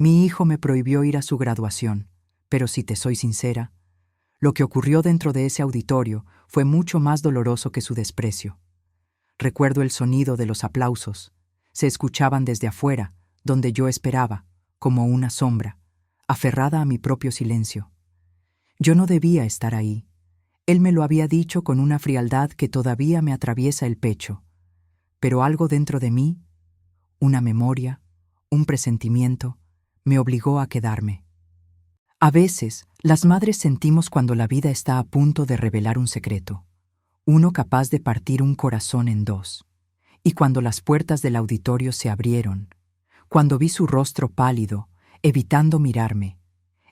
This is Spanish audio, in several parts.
Mi hijo me prohibió ir a su graduación, pero si te soy sincera, lo que ocurrió dentro de ese auditorio fue mucho más doloroso que su desprecio. Recuerdo el sonido de los aplausos. Se escuchaban desde afuera, donde yo esperaba, como una sombra, aferrada a mi propio silencio. Yo no debía estar ahí. Él me lo había dicho con una frialdad que todavía me atraviesa el pecho. Pero algo dentro de mí, una memoria, un presentimiento, me obligó a quedarme. A veces, las madres sentimos cuando la vida está a punto de revelar un secreto, uno capaz de partir un corazón en dos. Y cuando las puertas del auditorio se abrieron, cuando vi su rostro pálido, evitando mirarme,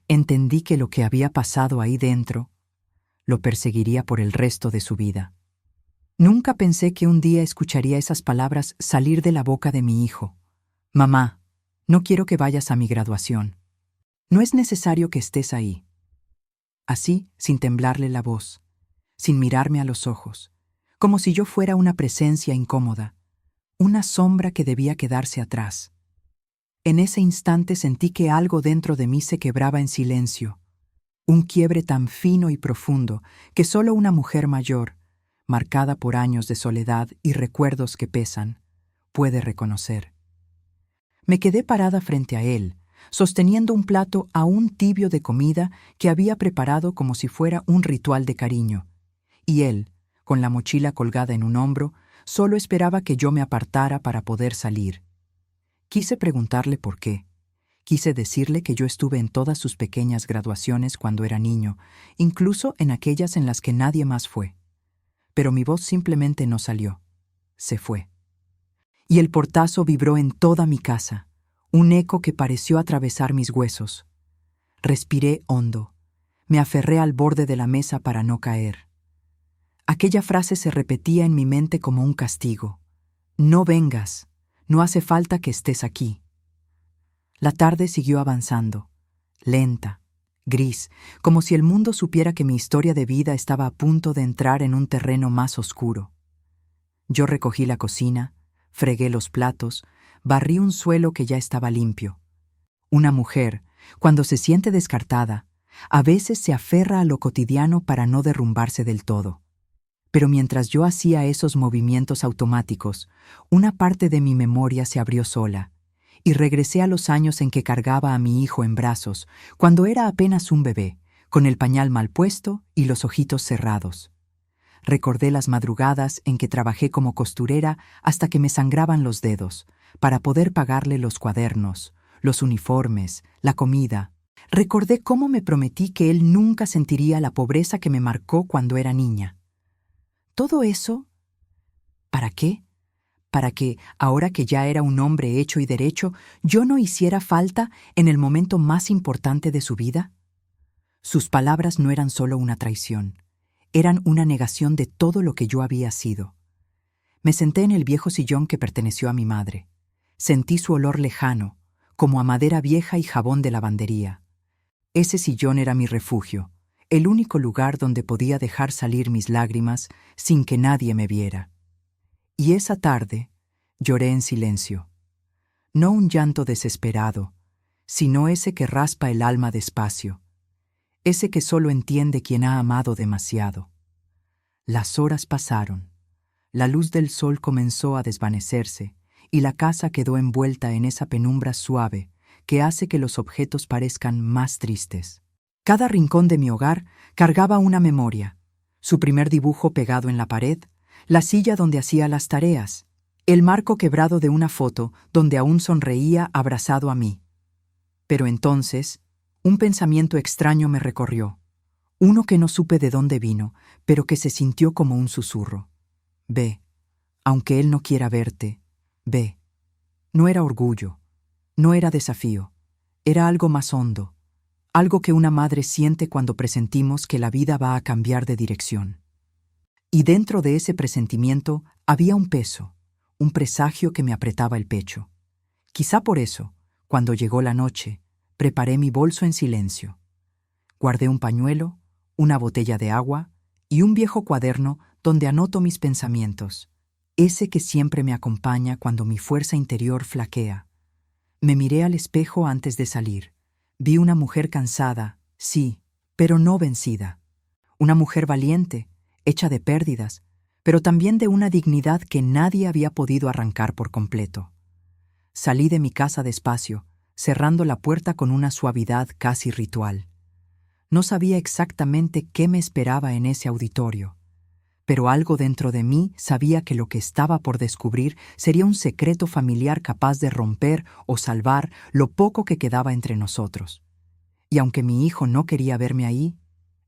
entendí que lo que había pasado ahí dentro lo perseguiría por el resto de su vida. Nunca pensé que un día escucharía esas palabras salir de la boca de mi hijo. Mamá, no quiero que vayas a mi graduación. No es necesario que estés ahí. Así, sin temblarle la voz, sin mirarme a los ojos, como si yo fuera una presencia incómoda, una sombra que debía quedarse atrás. En ese instante sentí que algo dentro de mí se quebraba en silencio, un quiebre tan fino y profundo que solo una mujer mayor, marcada por años de soledad y recuerdos que pesan, puede reconocer. Me quedé parada frente a él, sosteniendo un plato aún tibio de comida que había preparado como si fuera un ritual de cariño, y él, con la mochila colgada en un hombro, solo esperaba que yo me apartara para poder salir. Quise preguntarle por qué. Quise decirle que yo estuve en todas sus pequeñas graduaciones cuando era niño, incluso en aquellas en las que nadie más fue. Pero mi voz simplemente no salió. Se fue. Y el portazo vibró en toda mi casa, un eco que pareció atravesar mis huesos. Respiré hondo. Me aferré al borde de la mesa para no caer. Aquella frase se repetía en mi mente como un castigo. No vengas, no hace falta que estés aquí. La tarde siguió avanzando, lenta, gris, como si el mundo supiera que mi historia de vida estaba a punto de entrar en un terreno más oscuro. Yo recogí la cocina, fregué los platos, barrí un suelo que ya estaba limpio. Una mujer, cuando se siente descartada, a veces se aferra a lo cotidiano para no derrumbarse del todo. Pero mientras yo hacía esos movimientos automáticos, una parte de mi memoria se abrió sola, y regresé a los años en que cargaba a mi hijo en brazos, cuando era apenas un bebé, con el pañal mal puesto y los ojitos cerrados. Recordé las madrugadas en que trabajé como costurera hasta que me sangraban los dedos, para poder pagarle los cuadernos, los uniformes, la comida. Recordé cómo me prometí que él nunca sentiría la pobreza que me marcó cuando era niña. Todo eso, ¿para qué? Para que, ahora que ya era un hombre hecho y derecho, yo no hiciera falta en el momento más importante de su vida. Sus palabras no eran solo una traición, eran una negación de todo lo que yo había sido. Me senté en el viejo sillón que perteneció a mi madre. Sentí su olor lejano, como a madera vieja y jabón de lavandería. Ese sillón era mi refugio, el único lugar donde podía dejar salir mis lágrimas sin que nadie me viera. Y esa tarde lloré en silencio. No un llanto desesperado, sino ese que raspa el alma despacio, ese que solo entiende quien ha amado demasiado. Las horas pasaron, la luz del sol comenzó a desvanecerse y la casa quedó envuelta en esa penumbra suave que hace que los objetos parezcan más tristes. Cada rincón de mi hogar cargaba una memoria, su primer dibujo pegado en la pared, la silla donde hacía las tareas, el marco quebrado de una foto donde aún sonreía abrazado a mí. Pero entonces, un pensamiento extraño me recorrió, uno que no supe de dónde vino, pero que se sintió como un susurro. Ve, aunque él no quiera verte, ve. No era orgullo, no era desafío, era algo más hondo, algo que una madre siente cuando presentimos que la vida va a cambiar de dirección. Y dentro de ese presentimiento había un peso, un presagio que me apretaba el pecho. Quizá por eso, cuando llegó la noche, preparé mi bolso en silencio. Guardé un pañuelo, una botella de agua y un viejo cuaderno donde anoto mis pensamientos, ese que siempre me acompaña cuando mi fuerza interior flaquea. Me miré al espejo antes de salir. Vi una mujer cansada, sí, pero no vencida. Una mujer valiente, hecha de pérdidas, pero también de una dignidad que nadie había podido arrancar por completo. Salí de mi casa despacio, cerrando la puerta con una suavidad casi ritual. No sabía exactamente qué me esperaba en ese auditorio, pero algo dentro de mí sabía que lo que estaba por descubrir sería un secreto familiar capaz de romper o salvar lo poco que quedaba entre nosotros. Y aunque mi hijo no quería verme ahí,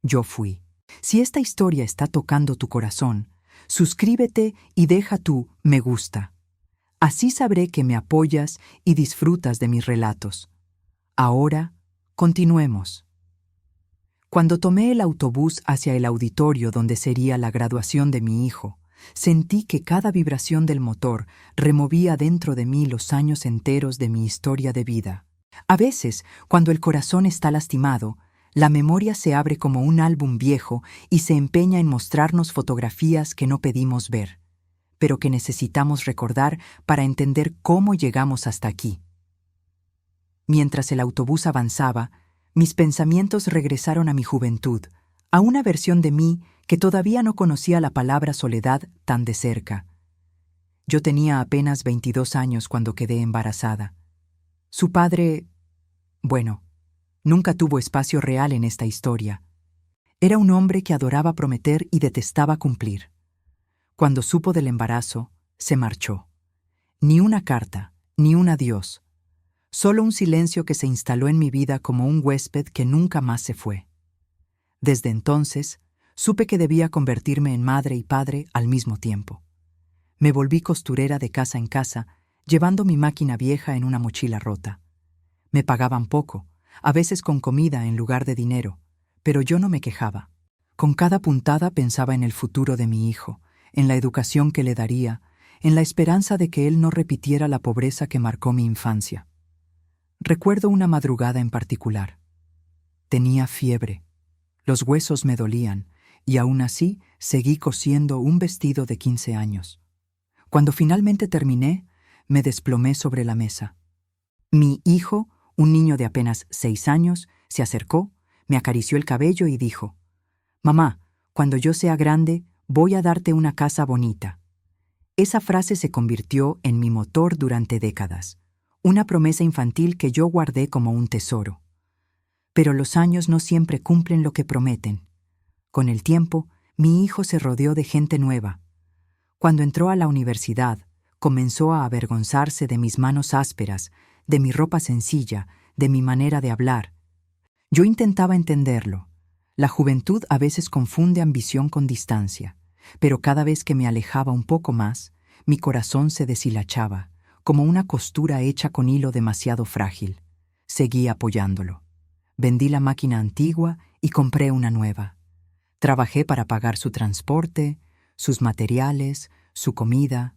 yo fui. Si esta historia está tocando tu corazón, suscríbete y deja tu me gusta. Así sabré que me apoyas y disfrutas de mis relatos. Ahora, continuemos. Cuando tomé el autobús hacia el auditorio donde sería la graduación de mi hijo, sentí que cada vibración del motor removía dentro de mí los años enteros de mi historia de vida. A veces, cuando el corazón está lastimado, la memoria se abre como un álbum viejo y se empeña en mostrarnos fotografías que no pedimos ver, pero que necesitamos recordar para entender cómo llegamos hasta aquí. Mientras el autobús avanzaba, mis pensamientos regresaron a mi juventud, a una versión de mí que todavía no conocía la palabra soledad tan de cerca. Yo tenía apenas 22 años cuando quedé embarazada. Su padre, bueno, nunca tuvo espacio real en esta historia. Era un hombre que adoraba prometer y detestaba cumplir. Cuando supo del embarazo, se marchó. Ni una carta, ni un adiós. Solo un silencio que se instaló en mi vida como un huésped que nunca más se fue. Desde entonces, supe que debía convertirme en madre y padre al mismo tiempo. Me volví costurera de casa en casa, llevando mi máquina vieja en una mochila rota. Me pagaban poco, a veces con comida en lugar de dinero, pero yo no me quejaba. Con cada puntada pensaba en el futuro de mi hijo, en la educación que le daría, en la esperanza de que él no repitiera la pobreza que marcó mi infancia. Recuerdo una madrugada en particular. Tenía fiebre. Los huesos me dolían, y aún así seguí cosiendo un vestido de 15 años. Cuando finalmente terminé, me desplomé sobre la mesa. Mi hijo, un niño de apenas 6 años, se acercó, me acarició el cabello y dijo: «Mamá, cuando yo sea grande, voy a darte una casa bonita». Esa frase se convirtió en mi motor durante décadas. Una promesa infantil que yo guardé como un tesoro. Pero los años no siempre cumplen lo que prometen. Con el tiempo, mi hijo se rodeó de gente nueva. Cuando entró a la universidad, comenzó a avergonzarse de mis manos ásperas, de mi ropa sencilla, de mi manera de hablar. Yo intentaba entenderlo. La juventud a veces confunde ambición con distancia, pero cada vez que me alejaba un poco más, mi corazón se deshilachaba, como una costura hecha con hilo demasiado frágil. Seguí apoyándolo. Vendí la máquina antigua y compré una nueva. Trabajé para pagar su transporte, sus materiales, su comida.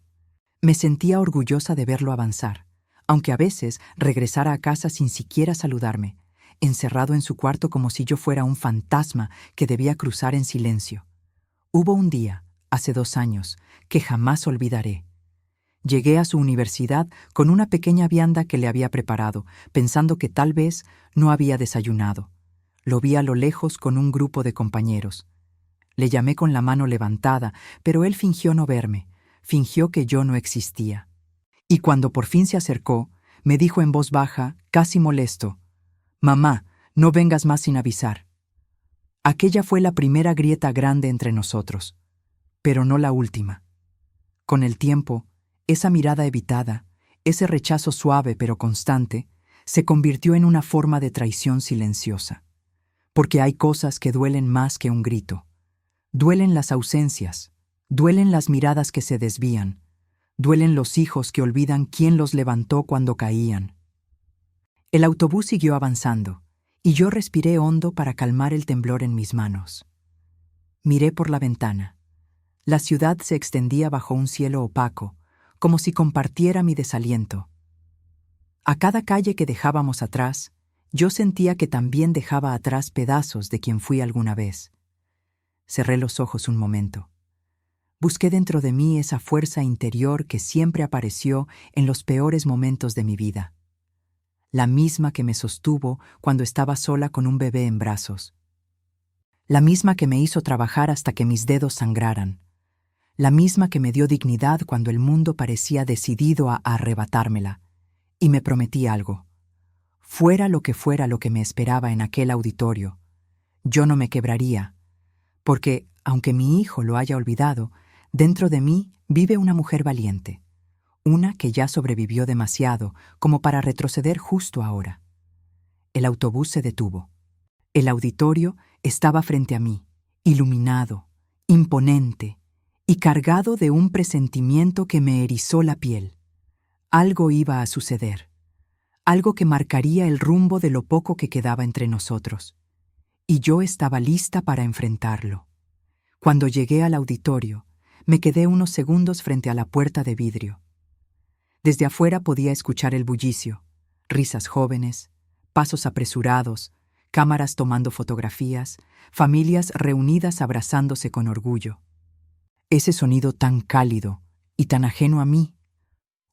Me sentía orgullosa de verlo avanzar, aunque a veces regresara a casa sin siquiera saludarme, encerrado en su cuarto como si yo fuera un fantasma que debía cruzar en silencio. Hubo un día, hace 2 años, que jamás olvidaré. Llegué a su universidad con una pequeña vianda que le había preparado, pensando que tal vez no había desayunado. Lo vi a lo lejos con un grupo de compañeros. Le llamé con la mano levantada, pero él fingió no verme, fingió que yo no existía. Y cuando por fin se acercó, me dijo en voz baja, casi molesto: «Mamá, no vengas más sin avisar». Aquella fue la primera grieta grande entre nosotros, pero no la última. Con el tiempo, esa mirada evitada, ese rechazo suave pero constante, se convirtió en una forma de traición silenciosa. Porque hay cosas que duelen más que un grito. Duelen las ausencias, duelen las miradas que se desvían, duelen los hijos que olvidan quién los levantó cuando caían. El autobús siguió avanzando, y yo respiré hondo para calmar el temblor en mis manos. Miré por la ventana. La ciudad se extendía bajo un cielo opaco, como si compartiera mi desaliento. A cada calle que dejábamos atrás, yo sentía que también dejaba atrás pedazos de quien fui alguna vez. Cerré los ojos un momento. Busqué dentro de mí esa fuerza interior que siempre apareció en los peores momentos de mi vida. la misma que me sostuvo cuando estaba sola con un bebé en brazos, la misma que me hizo trabajar hasta que mis dedos sangraran, la misma que me dio dignidad cuando el mundo parecía decidido a arrebatármela, y me prometí algo. Fuera lo que me esperaba en aquel auditorio, yo no me quebraría, porque, aunque mi hijo lo haya olvidado, dentro de mí vive una mujer valiente, una que ya sobrevivió demasiado como para retroceder justo ahora. El autobús se detuvo. El auditorio estaba frente a mí, iluminado, imponente y cargado de un presentimiento que me erizó la piel. Algo iba a suceder, algo que marcaría el rumbo de lo poco que quedaba entre nosotros, y yo estaba lista para enfrentarlo. Cuando llegué al auditorio, me quedé unos segundos frente a la puerta de vidrio. Desde afuera podía escuchar el bullicio, risas jóvenes, pasos apresurados, cámaras tomando fotografías, familias reunidas abrazándose con orgullo. Ese sonido tan cálido y tan ajeno a mí.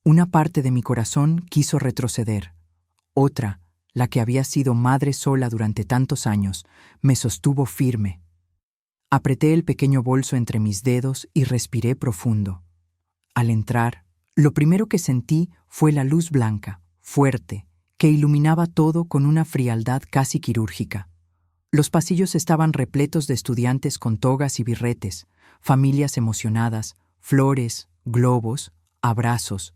Una parte de mi corazón quiso retroceder. Otra, la que había sido madre sola durante tantos años, me sostuvo firme. Apreté el pequeño bolso entre mis dedos y respiré profundo. Al entrar, lo primero que sentí fue la luz blanca, fuerte, que iluminaba todo con una frialdad casi quirúrgica. Los pasillos estaban repletos de estudiantes con togas y birretes, familias emocionadas, flores, globos, abrazos.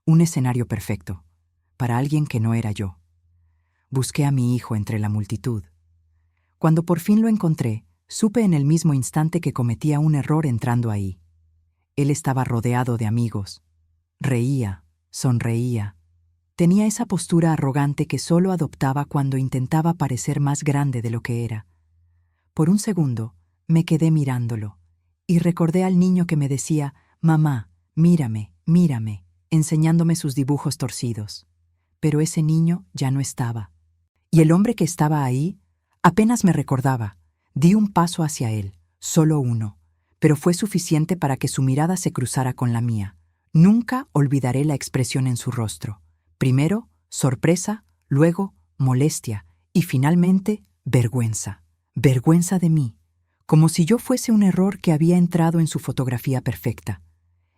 Un escenario perfecto, para alguien que no era yo. Busqué a mi hijo entre la multitud. Cuando por fin lo encontré, supe en el mismo instante que cometía un error entrando ahí. Él estaba rodeado de amigos. Reía, sonreía. Tenía esa postura arrogante que solo adoptaba cuando intentaba parecer más grande de lo que era. Por un segundo, me quedé mirándolo, y recordé al niño que me decía, «Mamá, mírame, mírame», enseñándome sus dibujos torcidos. Pero ese niño ya no estaba. Y el hombre que estaba ahí apenas me recordaba. Di un paso hacia él, solo uno, pero fue suficiente para que su mirada se cruzara con la mía. Nunca olvidaré la expresión en su rostro. Primero, sorpresa, luego, molestia, y finalmente, vergüenza. Vergüenza de mí, como si yo fuese un error que había entrado en su fotografía perfecta.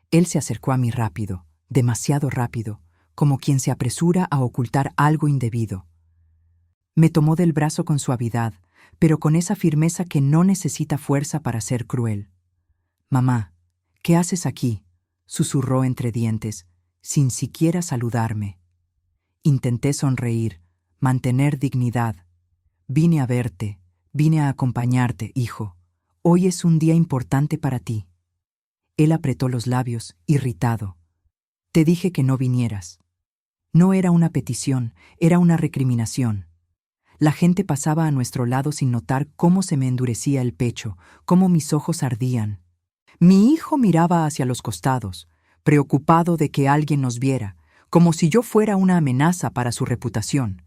Él se acercó a mí rápido, demasiado rápido, como quien se apresura a ocultar algo indebido. Me tomó del brazo con suavidad, pero con esa firmeza que no necesita fuerza para ser cruel. «Mamá, ¿qué haces aquí?», susurró entre dientes, sin siquiera saludarme. Intenté sonreír, mantener dignidad. «Vine a verte, vine a acompañarte, hijo. Hoy es un día importante para ti». Él apretó los labios, irritado. «Te dije que no vinieras». No era una petición, era una recriminación. La gente pasaba a nuestro lado sin notar cómo se me endurecía el pecho, cómo mis ojos ardían. Mi hijo miraba hacia los costados, preocupado de que alguien nos viera, como si yo fuera una amenaza para su reputación.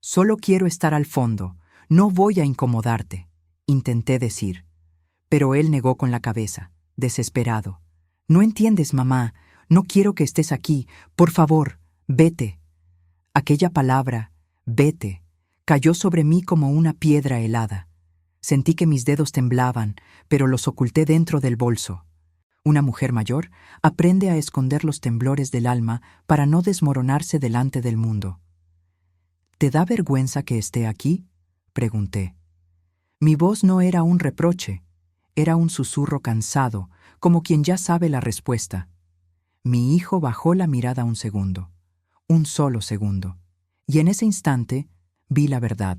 «Solo quiero estar al fondo, no voy a incomodarte», intenté decir. Pero él negó con la cabeza, desesperado. «No entiendes, mamá, no quiero que estés aquí, por favor, vete». Aquella palabra, «vete», cayó sobre mí como una piedra helada. Sentí que mis dedos temblaban, pero los oculté dentro del bolso. Una mujer mayor aprende a esconder los temblores del alma para no desmoronarse delante del mundo. «¿Te da vergüenza que esté aquí?», pregunté. Mi voz no era un reproche, era un susurro cansado, como quien ya sabe la respuesta. Mi hijo bajó la mirada un segundo, un solo segundo, y en ese instante vi la verdad.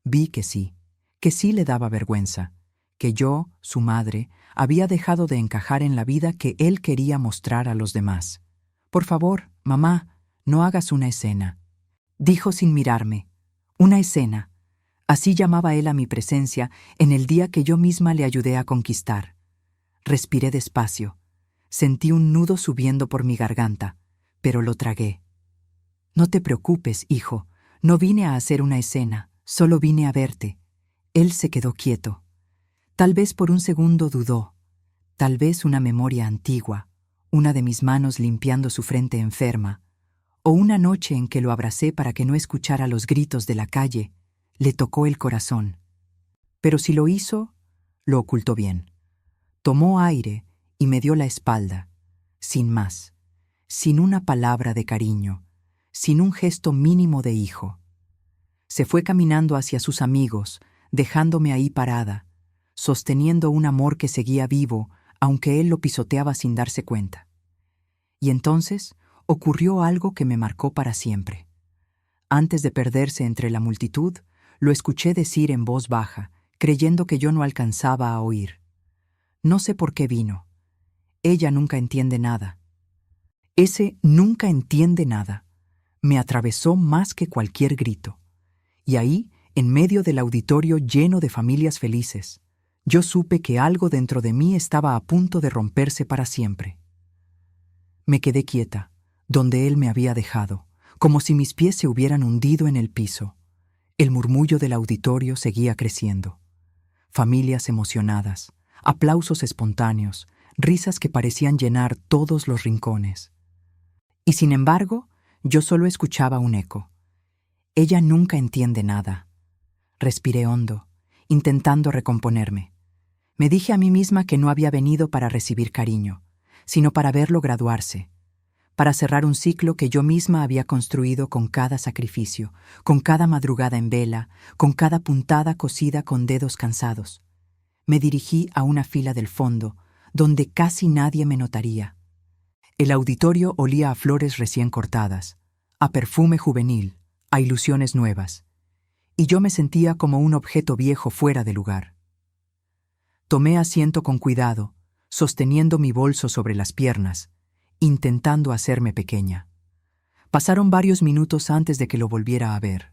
Vi que sí le daba vergüenza, que yo, su madre, había dejado de encajar en la vida que él quería mostrar a los demás. «Por favor, mamá, no hagas una escena», dijo sin mirarme. «Una escena». Así llamaba él a mi presencia en el día que yo misma le ayudé a conquistar. Respiré despacio. Sentí un nudo subiendo por mi garganta, pero lo tragué. «No te preocupes, hijo. No vine a hacer una escena, solo vine a verte». Él se quedó quieto. Tal vez por un segundo dudó. Tal vez una memoria antigua, una de mis manos limpiando su frente enferma, O una noche en que lo abracé para que no escuchara los gritos de la calle, le tocó el corazón. Pero si lo hizo, lo ocultó bien. Tomó aire y me dio la espalda, sin más, sin una palabra de cariño, sin un gesto mínimo de hijo. Se fue caminando hacia sus amigos, dejándome ahí parada, sosteniendo un amor que seguía vivo, aunque él lo pisoteaba sin darse cuenta. Y entonces ocurrió algo que me marcó para siempre. Antes de perderse entre la multitud, lo escuché decir en voz baja, creyendo que yo no alcanzaba a oír. No sé por qué vino. Ella nunca entiende nada. Ese nunca entiende nada me atravesó más que cualquier grito. Y ahí, en medio del auditorio lleno de familias felices, yo supe que algo dentro de mí estaba a punto de romperse para siempre. Me quedé quieta, donde él me había dejado, como si mis pies se hubieran hundido en el piso. El murmullo del auditorio seguía creciendo. Familias emocionadas, aplausos espontáneos, risas que parecían llenar todos los rincones. Y sin embargo, yo solo escuchaba un eco. Ella nunca entiende nada. Respiré hondo, intentando recomponerme. Me dije a mí misma que no había venido para recibir cariño, sino para verlo graduarse, para cerrar un ciclo que yo misma había construido con cada sacrificio, con cada madrugada en vela, con cada puntada cosida con dedos cansados. Me dirigí a una fila del fondo, donde casi nadie me notaría. El auditorio olía a flores recién cortadas, a perfume juvenil, a ilusiones nuevas, y yo me sentía como un objeto viejo fuera de lugar. Tomé asiento con cuidado, sosteniendo mi bolso sobre las piernas, intentando hacerme pequeña. Pasaron varios minutos antes de que lo volviera a ver.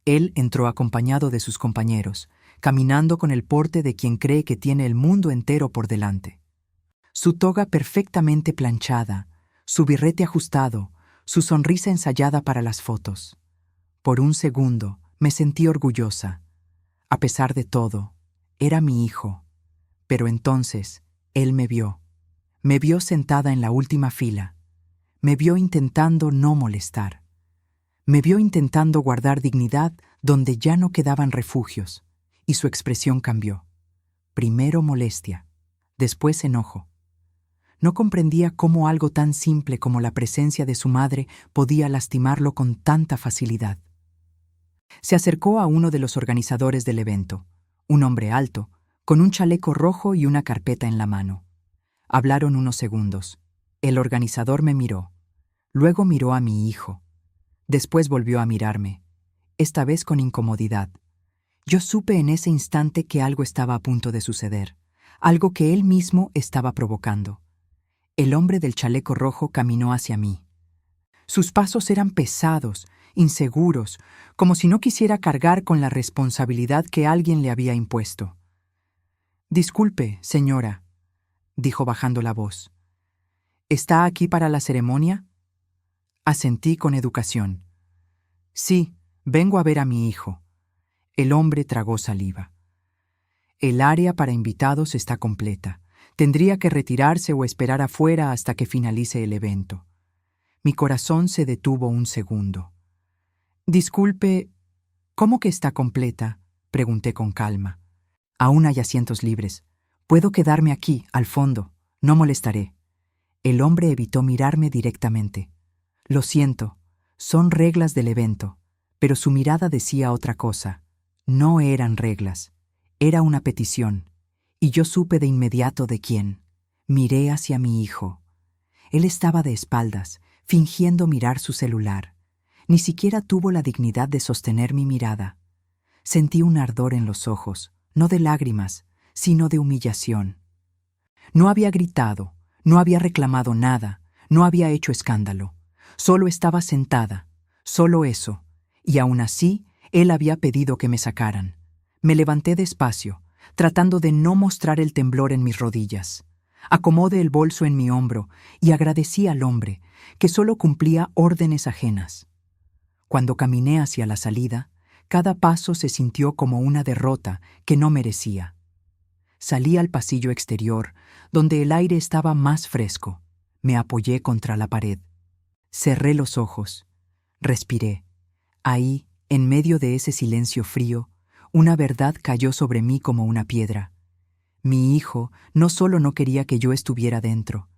Él entró acompañado de sus compañeros, caminando con el porte de quien cree que tiene el mundo entero por delante. Su toga perfectamente planchada, su birrete ajustado, su sonrisa ensayada para las fotos. Por un segundo me sentí orgullosa. A pesar de todo, era mi hijo. Pero entonces, él me vio. Me vio sentada en la última fila. Me vio intentando no molestar. Me vio intentando guardar dignidad donde ya no quedaban refugios, y su expresión cambió. Primero molestia, después enojo. No comprendía cómo algo tan simple como la presencia de su madre podía lastimarlo con tanta facilidad. Se acercó a uno de los organizadores del evento, un hombre alto, con un chaleco rojo y una carpeta en la mano. Hablaron unos segundos. El organizador me miró. Luego miró a mi hijo. Después volvió a mirarme, esta vez con incomodidad. Yo supe en ese instante que algo estaba a punto de suceder, algo que él mismo estaba provocando. El hombre del chaleco rojo caminó hacia mí. Sus pasos eran pesados, inseguros, como si no quisiera cargar con la responsabilidad que alguien le había impuesto. «Disculpe, señora», dijo bajando la voz. «¿Está aquí para la ceremonia?» Asentí con educación. «Sí, vengo a ver a mi hijo». El hombre tragó saliva. «El área para invitados está completa. Tendría que retirarse o esperar afuera hasta que finalice el evento». Mi corazón se detuvo un segundo. «Disculpe, ¿cómo que está completa?», pregunté con calma. «Aún hay asientos libres. Puedo quedarme aquí, al fondo. No molestaré». El hombre evitó mirarme directamente. «Lo siento, son reglas del evento», pero su mirada decía otra cosa. No eran reglas. Era una petición. Y yo supe de inmediato de quién. Miré hacia mi hijo. Él estaba de espaldas, fingiendo mirar su celular. Ni siquiera tuvo la dignidad de sostener mi mirada. Sentí un ardor en los ojos, no de lágrimas, sino de humillación. No había gritado, no había reclamado nada, no había hecho escándalo. Solo estaba sentada, solo eso, y aún así, él había pedido que me sacaran. Me levanté despacio, tratando de no mostrar el temblor en mis rodillas. Acomodé el bolso en mi hombro y agradecí al hombre, que solo cumplía órdenes ajenas. Cuando caminé hacia la salida, cada paso se sintió como una derrota que no merecía. Salí al pasillo exterior, donde el aire estaba más fresco. Me apoyé contra la pared. Cerré los ojos. Respiré. Ahí, en medio de ese silencio frío, una verdad cayó sobre mí como una piedra. Mi hijo no solo no quería que yo estuviera dentro,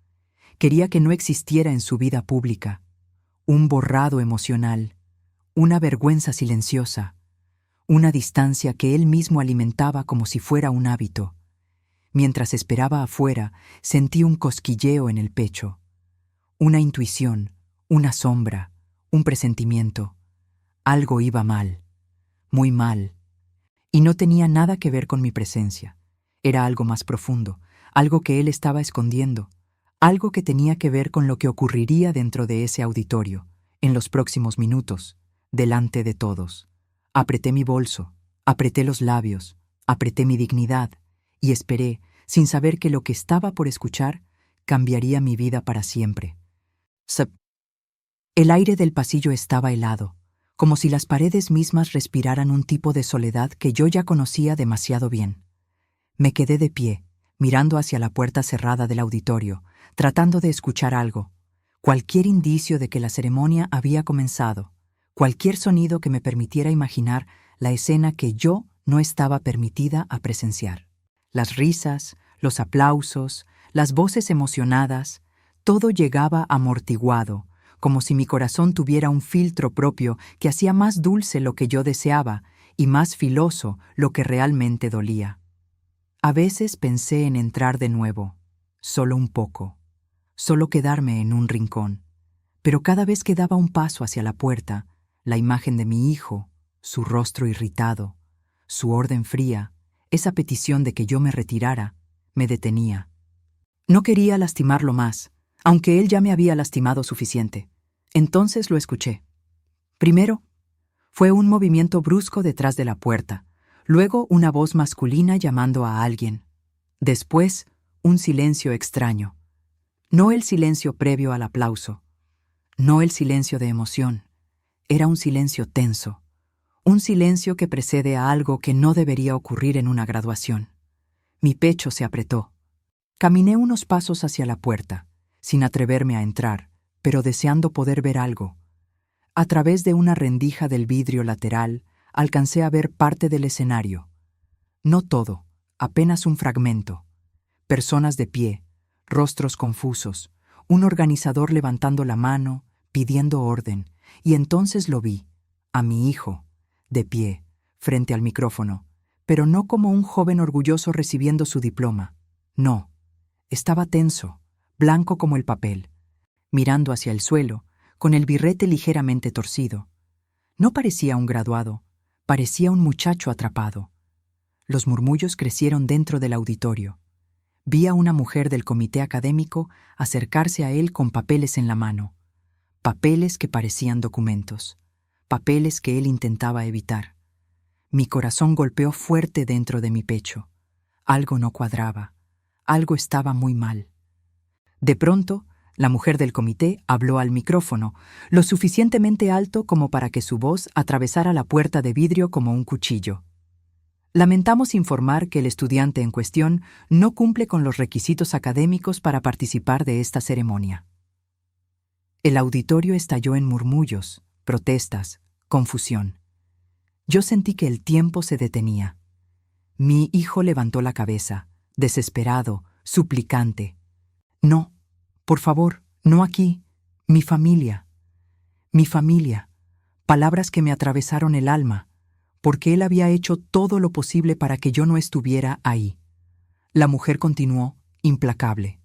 quería que no existiera en su vida pública. Un borrado emocional, una vergüenza silenciosa, una distancia que él mismo alimentaba como si fuera un hábito. Mientras esperaba afuera, sentí un cosquilleo en el pecho, una intuición, una sombra, un presentimiento. Algo iba mal, muy mal, y no tenía nada que ver con mi presencia. Era algo más profundo, algo que él estaba escondiendo, algo que tenía que ver con lo que ocurriría dentro de ese auditorio, en los próximos minutos, delante de todos. Apreté mi bolso, apreté los labios, apreté mi dignidad, y esperé, sin saber que lo que estaba por escuchar cambiaría mi vida para siempre. El aire del pasillo estaba helado, como si las paredes mismas respiraran un tipo de soledad que yo ya conocía demasiado bien. Me quedé de pie, mirando hacia la puerta cerrada del auditorio, tratando de escuchar algo, cualquier indicio de que la ceremonia había comenzado, cualquier sonido que me permitiera imaginar la escena que yo no estaba permitida a presenciar. Las risas, los aplausos, las voces emocionadas, todo llegaba amortiguado, como si mi corazón tuviera un filtro propio que hacía más dulce lo que yo deseaba y más filoso lo que realmente dolía. A veces pensé en entrar de nuevo, solo un poco, solo quedarme en un rincón, pero cada vez que daba un paso hacia la puerta, la imagen de mi hijo, su rostro irritado, su orden fría, esa petición de que yo me retirara, me detenía. No quería lastimarlo más, aunque él ya me había lastimado suficiente. Entonces lo escuché. Primero, fue un movimiento brusco detrás de la puerta, luego una voz masculina llamando a alguien. Después, un silencio extraño. No el silencio previo al aplauso, no el silencio de emoción. Era un silencio tenso, un silencio que precede a algo que no debería ocurrir en una graduación. Mi pecho se apretó. Caminé unos pasos hacia la puerta, sin atreverme a entrar, pero deseando poder ver algo. A través de una rendija del vidrio lateral, alcancé a ver parte del escenario. No todo, apenas un fragmento. Personas de pie, rostros confusos, un organizador levantando la mano, pidiendo orden, y entonces lo vi, a mi hijo, de pie, frente al micrófono, pero no como un joven orgulloso recibiendo su diploma. No, estaba tenso, blanco como el papel, mirando hacia el suelo, con el birrete ligeramente torcido. No parecía un graduado, parecía un muchacho atrapado. Los murmullos crecieron dentro del auditorio. Vi a una mujer del comité académico acercarse a él con papeles en la mano, papeles que parecían documentos, papeles que él intentaba evitar. Mi corazón golpeó fuerte dentro de mi pecho. Algo no cuadraba, algo estaba muy mal. De pronto, la mujer del comité habló al micrófono, lo suficientemente alto como para que su voz atravesara la puerta de vidrio como un cuchillo. Lamentamos informar que el estudiante en cuestión no cumple con los requisitos académicos para participar de esta ceremonia. El auditorio estalló en murmullos, protestas, confusión. Yo sentí que el tiempo se detenía. Mi hijo levantó la cabeza, desesperado, suplicante. No, por favor, no aquí. Mi familia. Mi familia. Palabras que me atravesaron el alma, porque él había hecho todo lo posible para que yo no estuviera ahí. La mujer continuó, implacable.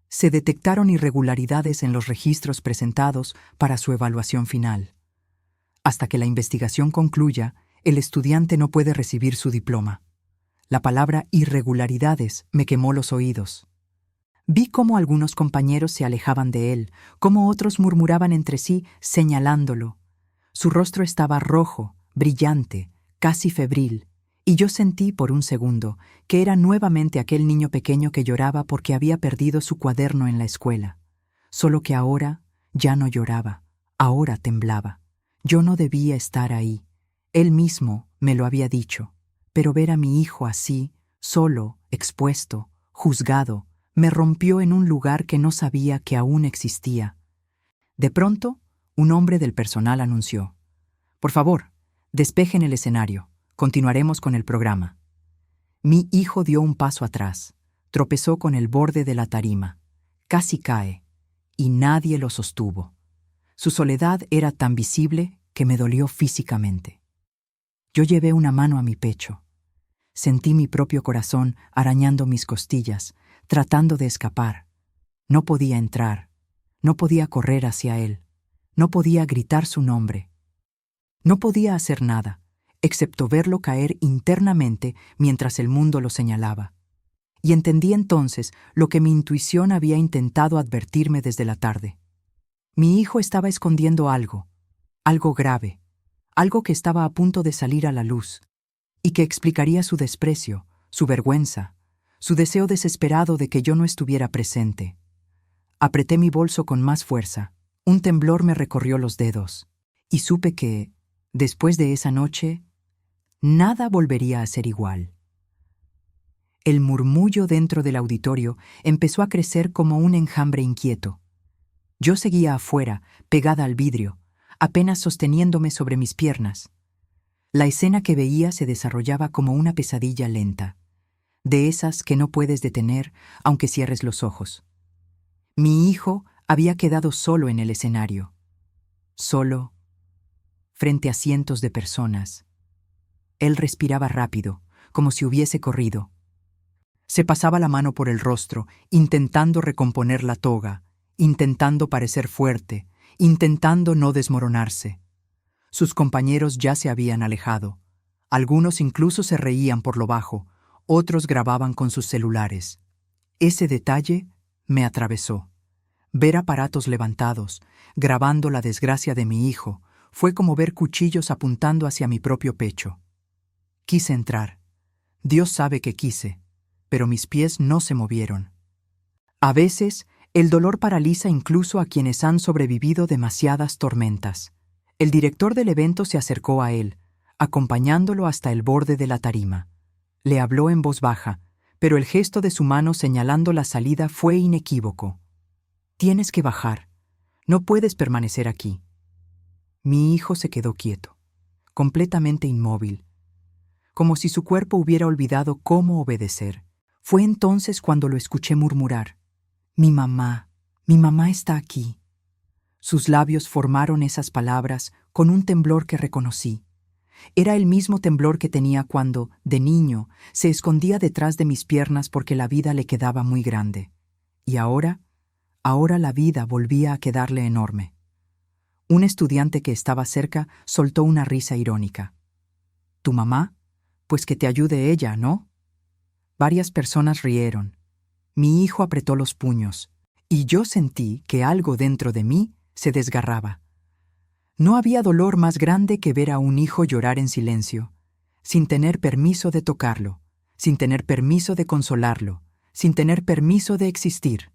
Se detectaron irregularidades en los registros presentados para su evaluación final. Hasta que la investigación concluya, el estudiante no puede recibir su diploma. La palabra irregularidades me quemó los oídos. Vi cómo algunos compañeros se alejaban de él, cómo otros murmuraban entre sí, señalándolo. Su rostro estaba rojo, brillante, casi febril, y yo sentí por un segundo que era nuevamente aquel niño pequeño que lloraba porque había perdido su cuaderno en la escuela. Solo que ahora ya no lloraba, ahora temblaba. Yo no debía estar ahí. Él mismo me lo había dicho. Pero ver a mi hijo así, solo, expuesto, juzgado, me rompió en un lugar que no sabía que aún existía. De pronto, un hombre del personal anunció: «Por favor, despejen el escenario. Continuaremos con el programa». Mi hijo dio un paso atrás, tropezó con el borde de la tarima, casi cae, y nadie lo sostuvo. Su soledad era tan visible que me dolió físicamente. Yo llevé una mano a mi pecho. Sentí mi propio corazón arañando mis costillas, tratando de escapar. No podía entrar, no podía correr hacia él, no podía gritar su nombre. No podía hacer nada, excepto verlo caer internamente mientras el mundo lo señalaba. Y entendí entonces lo que mi intuición había intentado advertirme desde la tarde. Mi hijo estaba escondiendo algo grave, algo que estaba a punto de salir a la luz, y que explicaría su desprecio, su vergüenza, su deseo desesperado de que yo no estuviera presente. Apreté mi bolso con más fuerza, un temblor me recorrió los dedos, y supe que, después de esa noche, nada volvería a ser igual. El murmullo dentro del auditorio empezó a crecer como un enjambre inquieto. Yo seguía afuera, pegada al vidrio, apenas sosteniéndome sobre mis piernas. La escena que veía se desarrollaba como una pesadilla lenta, de esas que no puedes detener aunque cierres los ojos. Mi hijo había quedado solo en el escenario, solo, frente a cientos de personas. Él respiraba rápido, como si hubiese corrido. Se pasaba la mano por el rostro, intentando recomponer la toga, intentando parecer fuerte, intentando no desmoronarse. Sus compañeros ya se habían alejado. Algunos incluso se reían por lo bajo, otros grababan con sus celulares. Ese detalle me atravesó. Ver aparatos levantados, grabando la desgracia de mi hijo, fue como ver cuchillos apuntando hacia mi propio pecho. Quise entrar. Dios sabe que quise, pero mis pies no se movieron. A veces, el dolor paraliza incluso a quienes han sobrevivido demasiadas tormentas. El director del evento se acercó a él, acompañándolo hasta el borde de la tarima. Le habló en voz baja, pero el gesto de su mano señalando la salida fue inequívoco. «Tienes que bajar. No puedes permanecer aquí». Mi hijo se quedó quieto, completamente inmóvil, como si su cuerpo hubiera olvidado cómo obedecer. Fue entonces cuando lo escuché murmurar: mi mamá está aquí». Sus labios formaron esas palabras con un temblor que reconocí. Era el mismo temblor que tenía cuando, de niño, se escondía detrás de mis piernas porque la vida le quedaba muy grande. Y ahora la vida volvía a quedarle enorme. Un estudiante que estaba cerca soltó una risa irónica. «¿Tu mamá? Pues que te ayude ella, ¿no?». Varias personas rieron. Mi hijo apretó los puños, y yo sentí que algo dentro de mí se desgarraba. No había dolor más grande que ver a un hijo llorar en silencio, sin tener permiso de tocarlo, sin tener permiso de consolarlo, sin tener permiso de existir.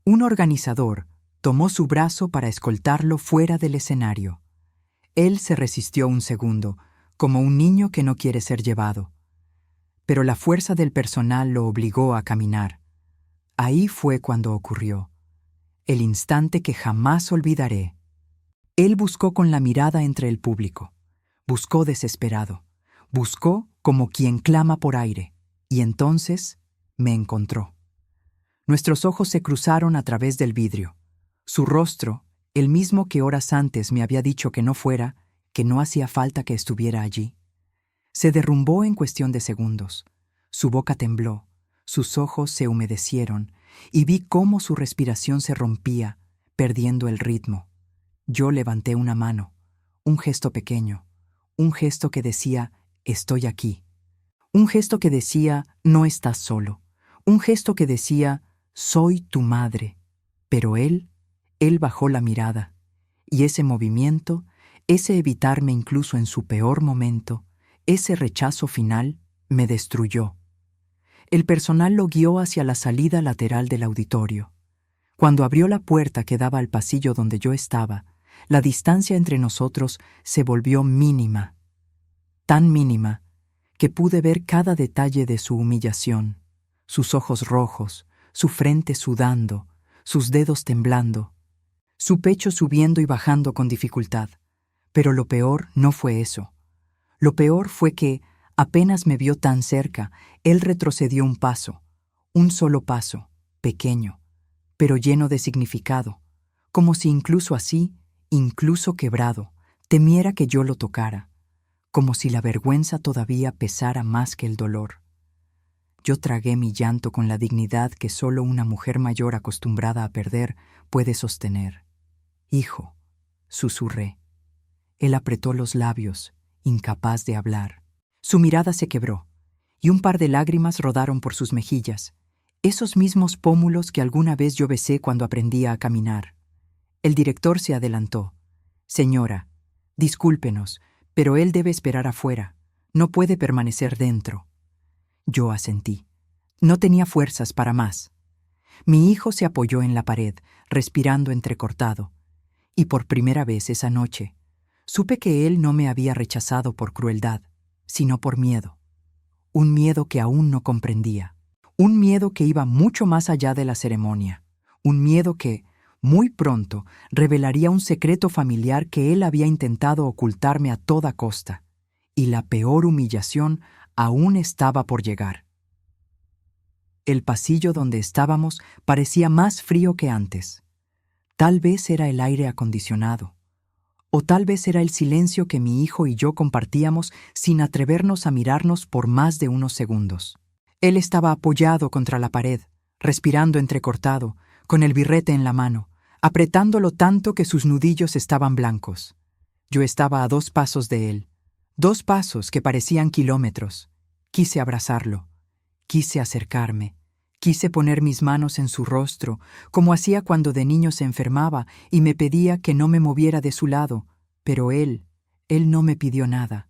Un organizador tomó su brazo para escoltarlo fuera del escenario. Él se resistió un segundo, como un niño que no quiere ser llevado. Pero la fuerza del personal lo obligó a caminar. Ahí fue cuando ocurrió, el instante que jamás olvidaré. Él buscó con la mirada entre el público, buscó desesperado, buscó como quien clama por aire, y entonces me encontró. Nuestros ojos se cruzaron a través del vidrio. Su rostro, el mismo que horas antes me había dicho que no fuera, que no hacía falta que estuviera allí, se derrumbó en cuestión de segundos. Su boca tembló, sus ojos se humedecieron, y vi cómo su respiración se rompía, perdiendo el ritmo. Yo levanté una mano, un gesto pequeño, un gesto que decía: «Estoy aquí». Un gesto que decía: «No estás solo». Un gesto que decía: «Soy tu madre». Pero él bajó la mirada, y ese movimiento, ese evitarme incluso en su peor momento, ese rechazo final, me destruyó. El personal lo guió hacia la salida lateral del auditorio. Cuando abrió la puerta que daba al pasillo donde yo estaba, la distancia entre nosotros se volvió mínima, tan mínima que pude ver cada detalle de su humillación, sus ojos rojos, su frente sudando, sus dedos temblando. su pecho subiendo y bajando con dificultad. Pero lo peor no fue eso. Lo peor fue que, apenas me vio tan cerca, él retrocedió un solo paso, pequeño, pero lleno de significado, como si incluso así, incluso quebrado, temiera que yo lo tocara, como si la vergüenza todavía pesara más que el dolor. Yo tragué mi llanto con la dignidad que solo una mujer mayor acostumbrada a perder puede sostener. «Hijo», susurré. Él apretó los labios, incapaz de hablar. Su mirada se quebró, y un par de lágrimas rodaron por sus mejillas, esos mismos pómulos que alguna vez yo besé cuando aprendía a caminar. El director se adelantó. «Señora, discúlpenos, pero él debe esperar afuera. No puede permanecer dentro». Yo asentí. No tenía fuerzas para más. Mi hijo se apoyó en la pared, respirando entrecortado. Y por primera vez esa noche, supe que él no me había rechazado por crueldad, sino por miedo. Un miedo que aún no comprendía. Un miedo que iba mucho más allá de la ceremonia. Un miedo que, muy pronto, revelaría un secreto familiar que él había intentado ocultarme a toda costa. Y la peor humillación aún estaba por llegar. El pasillo donde estábamos parecía más frío que antes. Tal vez era el aire acondicionado. O tal vez era el silencio que mi hijo y yo compartíamos sin atrevernos a mirarnos por más de unos segundos. Él estaba apoyado contra la pared, respirando entrecortado, con el birrete en la mano, apretándolo tanto que sus nudillos estaban blancos. Yo estaba a 2 pasos de él, 2 pasos que parecían kilómetros. Quise abrazarlo, quise acercarme, quise poner mis manos en su rostro, como hacía cuando de niño se enfermaba y me pedía que no me moviera de su lado, pero él no me pidió nada.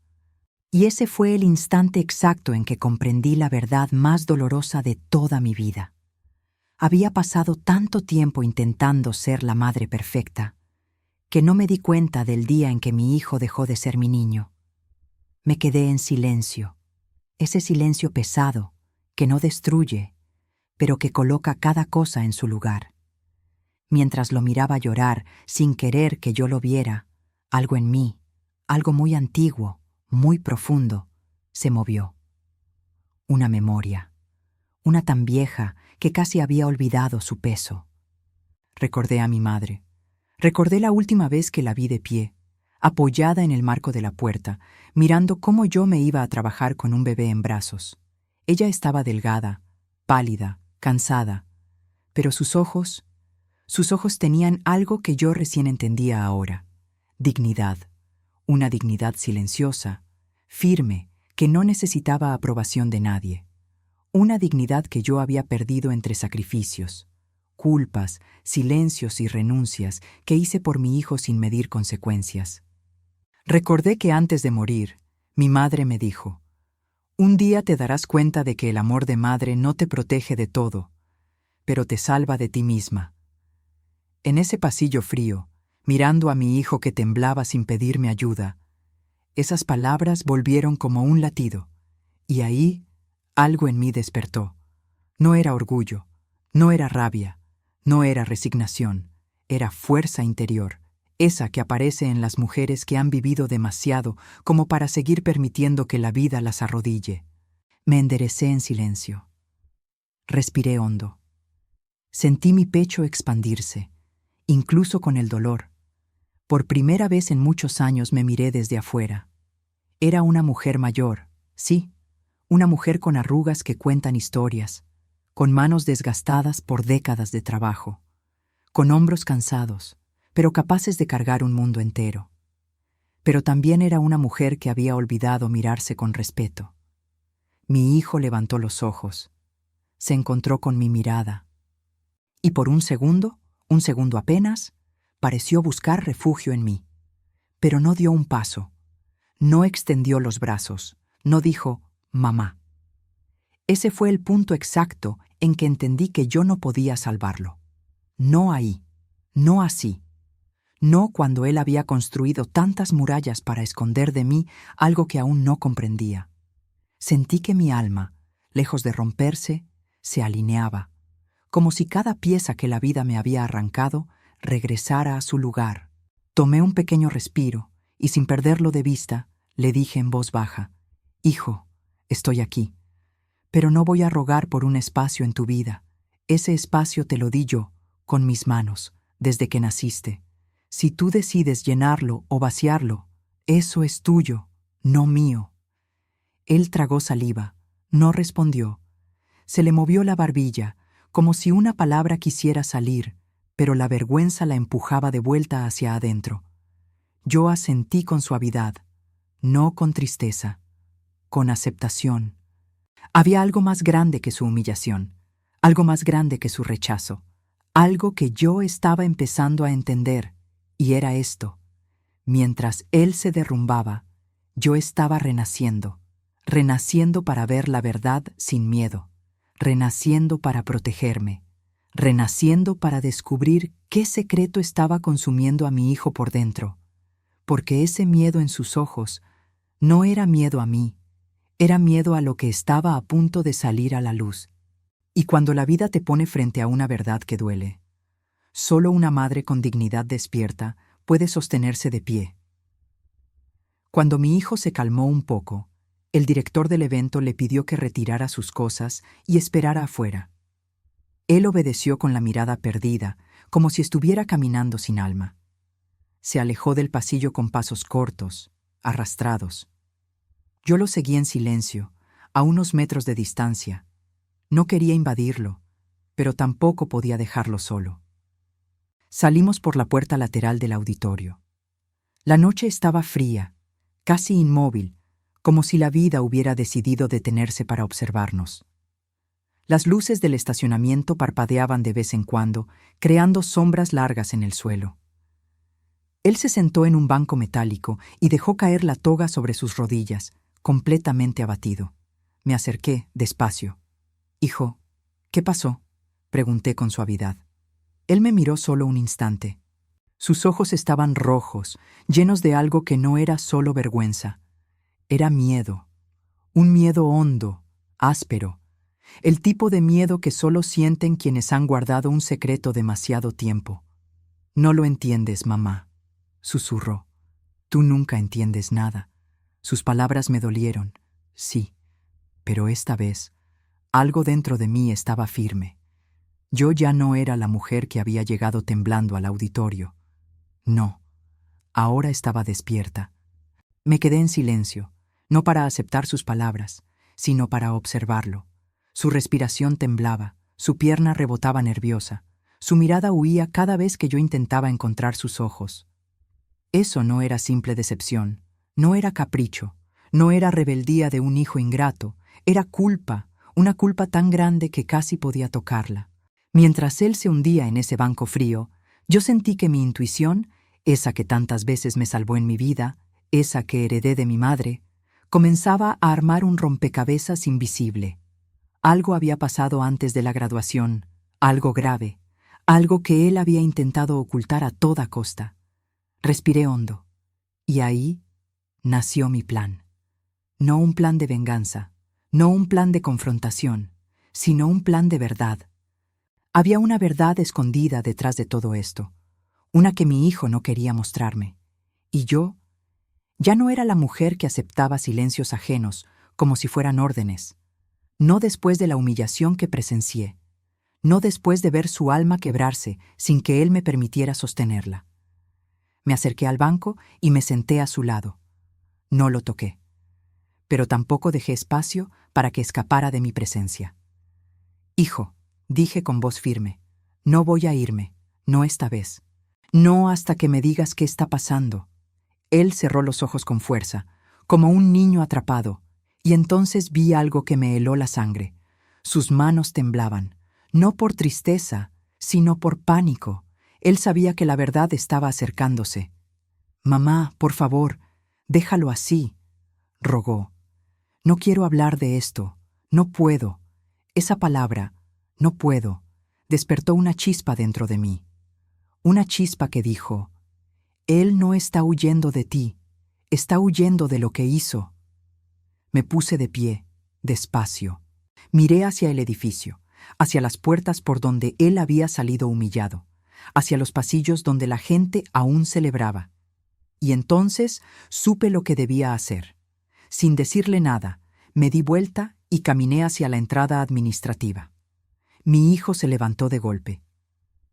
Y ese fue el instante exacto en que comprendí la verdad más dolorosa de toda mi vida. Había pasado tanto tiempo intentando ser la madre perfecta, que no me di cuenta del día en que mi hijo dejó de ser mi niño. Me quedé en silencio, ese silencio pesado, que no destruye, pero que coloca cada cosa en su lugar. Mientras lo miraba llorar, sin querer que yo lo viera, algo en mí, algo muy antiguo, muy profundo, se movió. Una memoria, una tan vieja que casi había olvidado su peso. Recordé a mi madre. Recordé la última vez que la vi de pie, apoyada en el marco de la puerta, mirando cómo yo me iba a trabajar con un bebé en brazos. Ella estaba delgada, pálida, cansada, pero sus ojos tenían algo que yo recién entendía ahora. Dignidad, una dignidad silenciosa, firme, que no necesitaba aprobación de nadie. Una dignidad que yo había perdido entre sacrificios, culpas, silencios y renuncias que hice por mi hijo sin medir consecuencias. Recordé que antes de morir, mi madre me dijo: «Un día te darás cuenta de que el amor de madre no te protege de todo, pero te salva de ti misma». En ese pasillo frío, mirando a mi hijo que temblaba sin pedirme ayuda, esas palabras volvieron como un latido, y ahí algo en mí despertó. No era orgullo, no era rabia, no era resignación, era fuerza interior, esa que aparece en las mujeres que han vivido demasiado como para seguir permitiendo que la vida las arrodille. Me enderecé en silencio. Respiré hondo. Sentí mi pecho expandirse, incluso con el dolor. Por primera vez en muchos años me miré desde afuera. Era una mujer mayor, sí, una mujer con arrugas que cuentan historias, con manos desgastadas por décadas de trabajo, con hombros cansados, pero capaces de cargar un mundo entero. Pero también era una mujer que había olvidado mirarse con respeto. Mi hijo levantó los ojos, se encontró con mi mirada, y por un segundo apenas, pareció buscar refugio en mí. Pero no dio un paso, no extendió los brazos, no dijo «mamá». Ese fue el punto exacto en que entendí que yo no podía salvarlo. No ahí, no así. No cuando él había construido tantas murallas para esconder de mí algo que aún no comprendía. Sentí que mi alma, lejos de romperse, se alineaba, como si cada pieza que la vida me había arrancado regresara a su lugar. Tomé un pequeño respiro y sin perderlo de vista, le dije en voz baja: «Hijo, estoy aquí, pero no voy a rogar por un espacio en tu vida. Ese espacio te lo di yo, con mis manos, desde que naciste. Si tú decides llenarlo o vaciarlo, eso es tuyo, no mío». Él tragó saliva, no respondió. Se le movió la barbilla, como si una palabra quisiera salir, pero la vergüenza la empujaba de vuelta hacia adentro. Yo asentí con suavidad, no con tristeza, con aceptación. Había algo más grande que su humillación, algo más grande que su rechazo, algo que yo estaba empezando a entender, y era esto: mientras él se derrumbaba, yo estaba renaciendo, renaciendo para ver la verdad sin miedo, renaciendo para protegerme, renaciendo para descubrir qué secreto estaba consumiendo a mi hijo por dentro, porque ese miedo en sus ojos no era miedo a mí, era miedo a lo que estaba a punto de salir a la luz. Y cuando la vida te pone frente a una verdad que duele, solo una madre con dignidad despierta puede sostenerse de pie. Cuando mi hijo se calmó un poco, el director del evento le pidió que retirara sus cosas y esperara afuera. Él obedeció con la mirada perdida, como si estuviera caminando sin alma. Se alejó del pasillo con pasos cortos, arrastrados. Yo lo seguí en silencio, a unos metros de distancia. No quería invadirlo, pero tampoco podía dejarlo solo. Salimos por la puerta lateral del auditorio. La noche estaba fría, casi inmóvil, como si la vida hubiera decidido detenerse para observarnos. Las luces del estacionamiento parpadeaban de vez en cuando, creando sombras largas en el suelo. Él se sentó en un banco metálico y dejó caer la toga sobre sus rodillas, completamente abatido. Me acerqué, despacio. «Hijo, ¿qué pasó?», pregunté con suavidad. Él me miró solo un instante. Sus ojos estaban rojos, llenos de algo que no era solo vergüenza. Era miedo. Un miedo hondo, áspero. El tipo de miedo que solo sienten quienes han guardado un secreto demasiado tiempo. «No lo entiendes, mamá», susurró. «Tú nunca entiendes nada». Sus palabras me dolieron, sí, pero esta vez, algo dentro de mí estaba firme. Yo ya no era la mujer que había llegado temblando al auditorio. No, ahora estaba despierta. Me quedé en silencio, no para aceptar sus palabras, sino para observarlo. Su respiración temblaba, su pierna rebotaba nerviosa, su mirada huía cada vez que yo intentaba encontrar sus ojos. Eso no era simple decepción, no era capricho, no era rebeldía de un hijo ingrato, era culpa, una culpa tan grande que casi podía tocarla. Mientras él se hundía en ese banco frío, yo sentí que mi intuición, esa que tantas veces me salvó en mi vida, esa que heredé de mi madre, comenzaba a armar un rompecabezas invisible. Algo había pasado antes de la graduación, algo grave, algo que él había intentado ocultar a toda costa. Respiré hondo, y ahí nació mi plan. No un plan de venganza, no un plan de confrontación, sino un plan de verdad. Había una verdad escondida detrás de todo esto, una que mi hijo no quería mostrarme. Y yo ya no era la mujer que aceptaba silencios ajenos como si fueran órdenes. No después de la humillación que presencié, no después de ver su alma quebrarse sin que él me permitiera sostenerla. Me acerqué al banco y me senté a su lado. No lo toqué, pero tampoco dejé espacio para que escapara de mi presencia. «Hijo», dije con voz firme, «no voy a irme, no esta vez. No hasta que me digas qué está pasando». Él cerró los ojos con fuerza, como un niño atrapado, y entonces vi algo que me heló la sangre. Sus manos temblaban, no por tristeza, sino por pánico. Él sabía que la verdad estaba acercándose. «Mamá, por favor, déjalo así», rogó. «No quiero hablar de esto, no puedo». Esa palabra, «no puedo», despertó una chispa dentro de mí. Una chispa que dijo: «Él no está huyendo de ti, está huyendo de lo que hizo». Me puse de pie, despacio. Miré hacia el edificio, hacia las puertas por donde él había salido humillado, hacia los pasillos donde la gente aún celebraba. Y entonces supe lo que debía hacer. Sin decirle nada, me di vuelta y caminé hacia la entrada administrativa. Mi hijo se levantó de golpe.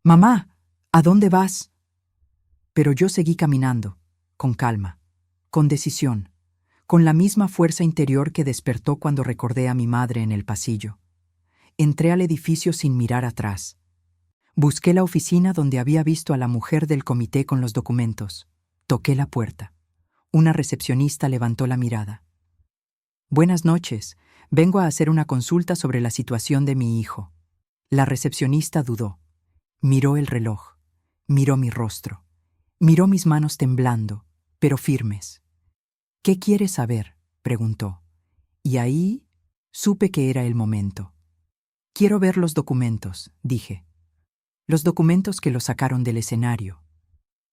«Mamá, ¿a dónde vas?» Pero yo seguí caminando, con calma, con decisión, con la misma fuerza interior que despertó cuando recordé a mi madre en el pasillo. Entré al edificio sin mirar atrás. Busqué la oficina donde había visto a la mujer del comité con los documentos. Toqué la puerta. Una recepcionista levantó la mirada. «Buenas noches. Vengo a hacer una consulta sobre la situación de mi hijo». La recepcionista dudó. Miró el reloj. Miró mi rostro. Miró mis manos temblando, pero firmes. «¿Qué quieres saber?», preguntó. Y ahí supe que era el momento. «Quiero ver los documentos», dije. «Los documentos que lo sacaron del escenario».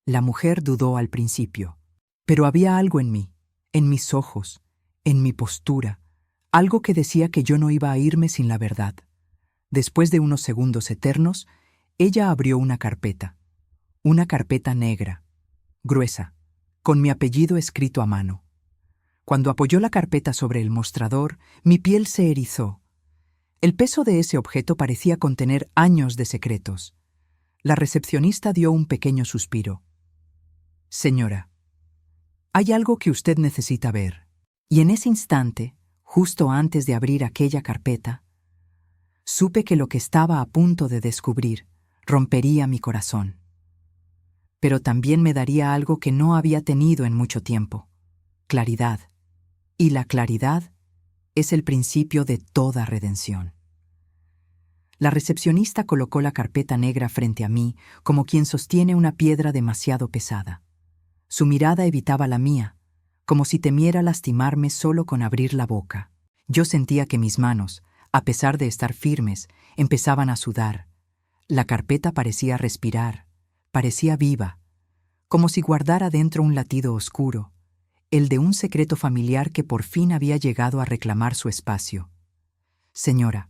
La mujer dudó al principio, pero había algo en mí, en mis ojos, en mi postura, algo que decía que yo no iba a irme sin la verdad. Después de unos segundos eternos, ella abrió una carpeta negra, gruesa, con mi apellido escrito a mano. Cuando apoyó la carpeta sobre el mostrador, mi piel se erizó. El peso de ese objeto parecía contener años de secretos. La recepcionista dio un pequeño suspiro. «Señora, hay algo que usted necesita ver». Y en ese instante, justo antes de abrir aquella carpeta, supe que lo que estaba a punto de descubrir rompería mi corazón. Pero también me daría algo que no había tenido en mucho tiempo: claridad. Y la claridad es el principio de toda redención. La recepcionista colocó la carpeta negra frente a mí como quien sostiene una piedra demasiado pesada. Su mirada evitaba la mía, como si temiera lastimarme solo con abrir la boca. Yo sentía que mis manos, a pesar de estar firmes, empezaban a sudar. La carpeta parecía respirar, parecía viva, como si guardara dentro un latido oscuro, el de un secreto familiar que por fin había llegado a reclamar su espacio. «Señora,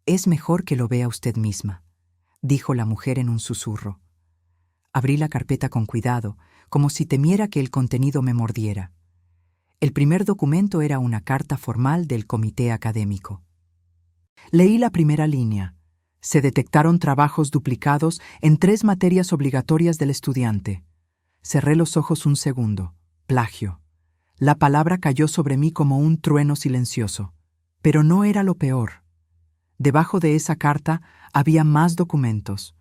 es mejor que lo vea usted misma», dijo la mujer en un susurro. Abrí la carpeta con cuidado, como si temiera que el contenido me mordiera. El primer documento era una carta formal del comité académico. Leí la primera línea. Se detectaron trabajos duplicados en 3 materias obligatorias del estudiante. Cerré los ojos un segundo. Plagio. La palabra cayó sobre mí como un trueno silencioso. Pero no era lo peor. Debajo de esa carta había más documentos,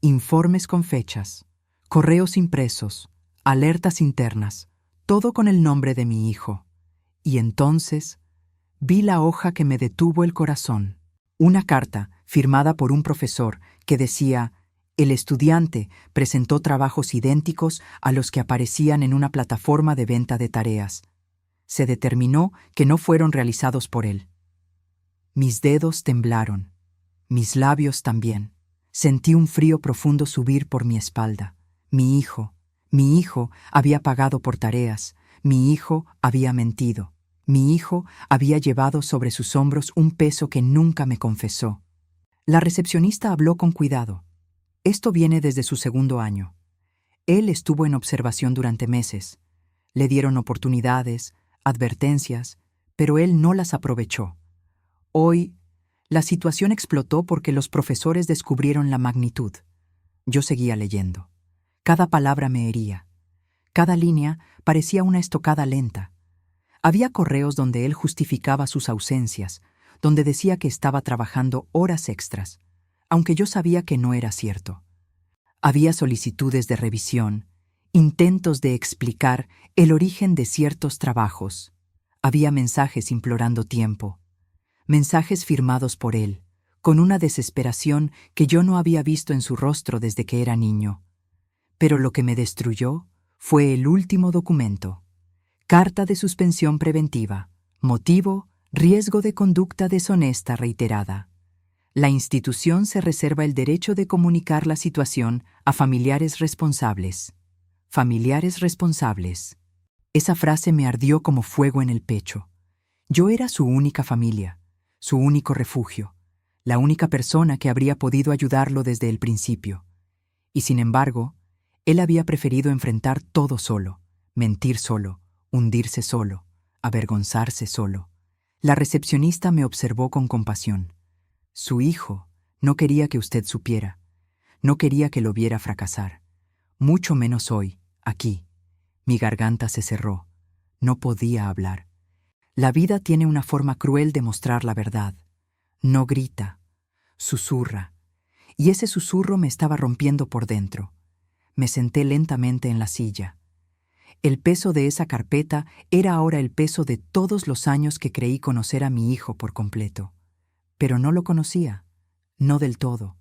informes con fechas, correos impresos, alertas internas, todo con el nombre de mi hijo. Y entonces vi la hoja que me detuvo el corazón. Una carta firmada por un profesor que decía: «El estudiante presentó trabajos idénticos a los que aparecían en una plataforma de venta de tareas. Se determinó que no fueron realizados por él». Mis dedos temblaron, mis labios también. Sentí un frío profundo subir por mi espalda. Mi hijo había pagado por tareas, mi hijo había mentido, mi hijo había llevado sobre sus hombros un peso que nunca me confesó. La recepcionista habló con cuidado. Esto viene desde su 2.º año. Él estuvo en observación durante meses. Le dieron oportunidades, advertencias, pero él no las aprovechó. Hoy, la situación explotó porque los profesores descubrieron la magnitud. Yo seguía leyendo. Cada palabra me hería. Cada línea parecía una estocada lenta. Había correos donde él justificaba sus ausencias, donde decía que estaba trabajando horas extras, aunque yo sabía que no era cierto. Había solicitudes de revisión, intentos de explicar el origen de ciertos trabajos. Había mensajes implorando tiempo, mensajes firmados por él, con una desesperación que yo no había visto en su rostro desde que era niño. Pero lo que me destruyó fue el último documento. Carta de suspensión preventiva. Motivo: riesgo de conducta deshonesta reiterada. La institución se reserva el derecho de comunicar la situación a familiares responsables. Familiares responsables. Esa frase me ardió como fuego en el pecho. Yo era su única familia, su único refugio, la única persona que habría podido ayudarlo desde el principio. Y sin embargo, él había preferido enfrentar todo solo, mentir solo, hundirse solo, avergonzarse solo. La recepcionista me observó con compasión. Su hijo no quería que usted supiera, no quería que lo viera fracasar. Mucho menos hoy, aquí. Mi garganta se cerró. No podía hablar. La vida tiene una forma cruel de mostrar la verdad. No grita, susurra. Y ese susurro me estaba rompiendo por dentro. Me senté lentamente en la silla. El peso de esa carpeta era ahora el peso de todos los años que creí conocer a mi hijo por completo. Pero no lo conocía, no del todo.